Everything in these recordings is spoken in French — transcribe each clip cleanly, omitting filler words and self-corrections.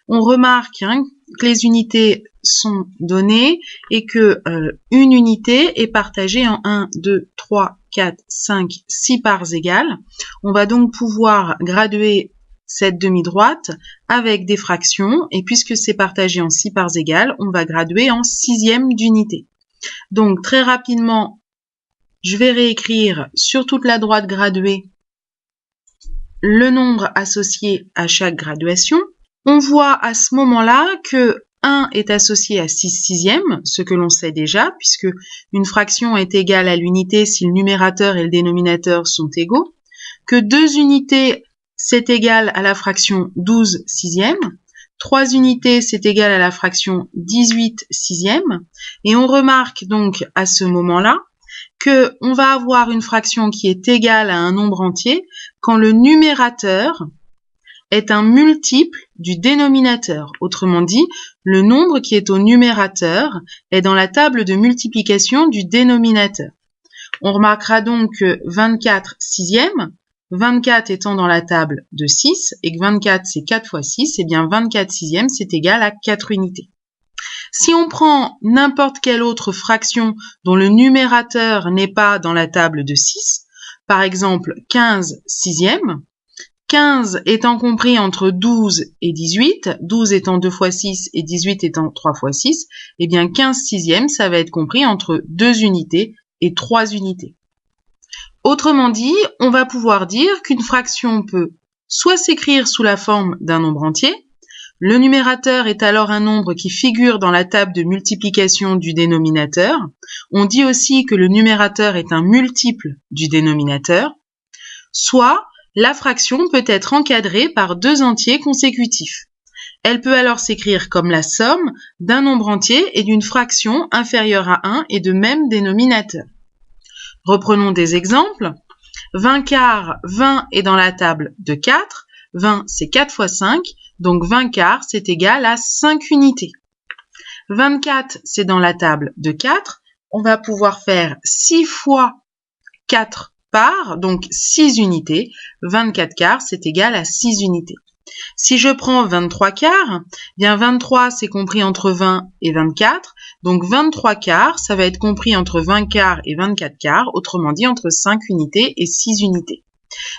On remarque que les unités sont données et que une unité est partagée en 1, 2, 3, 4, 5, 6 parts égales. On va donc pouvoir graduer cette demi-droite avec des fractions, et puisque c'est partagé en 6 parts égales, on va graduer en sixième d'unité. Donc très rapidement, je vais réécrire sur toute la droite graduée le nombre associé à chaque graduation. On voit à ce moment-là que 1 est associé à 6 sixièmes, ce que l'on sait déjà, puisque une fraction est égale à l'unité si le numérateur et le dénominateur sont égaux, que 2 unités c'est égal à la fraction 12 sixièmes, 3 unités c'est égal à la fraction 18 sixièmes, et on remarque donc à ce moment-là que on va avoir une fraction qui est égale à un nombre entier quand le numérateur est un multiple du dénominateur. Autrement dit, le nombre qui est au numérateur est dans la table de multiplication du dénominateur. On remarquera donc que 24 sixièmes, 24 étant dans la table de 6, et que 24 c'est 4 fois 6, et bien 24 sixièmes c'est égal à 4 unités. Si on prend n'importe quelle autre fraction dont le numérateur n'est pas dans la table de 6, par exemple 15 sixièmes, 15 étant compris entre 12 et 18, 12 étant 2 fois 6 et 18 étant 3 fois 6, eh bien 15 sixièmes, ça va être compris entre 2 unités et 3 unités. Autrement dit, on va pouvoir dire qu'une fraction peut soit s'écrire sous la forme d'un nombre entier, le numérateur est alors un nombre qui figure dans la table de multiplication du dénominateur. On dit aussi que le numérateur est un multiple du dénominateur. Soit la fraction peut être encadrée par 2 entiers consécutifs. Elle peut alors s'écrire comme la somme d'un nombre entier et d'une fraction inférieure à 1 et de même dénominateur. Reprenons des exemples. 20 quarts, 20 est dans la table de 4. 20 c'est 4 fois 5, donc 20 quarts c'est égal à 5 unités. 24 c'est dans la table de 4. On va pouvoir faire 6 fois 4 parts, donc 6 unités. 24 quarts c'est égal à 6 unités. Si je prends 23 quarts, bien 23 c'est compris entre 20 et 24, donc 23 quarts ça va être compris entre 20 quarts et 24 quarts, autrement dit entre 5 unités et 6 unités.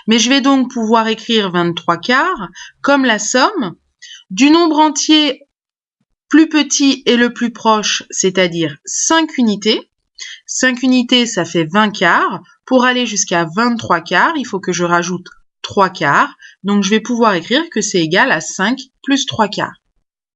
Mais je vais donc pouvoir écrire 23 quarts comme la somme du nombre entier plus petit et le plus proche, c'est-à-dire 5 unités. 5 unités ça fait 20 quarts. Pour aller jusqu'à 23 quarts, il faut que je rajoute 3 quarts. Donc, je vais pouvoir écrire que c'est égal à 5 plus 3 quarts.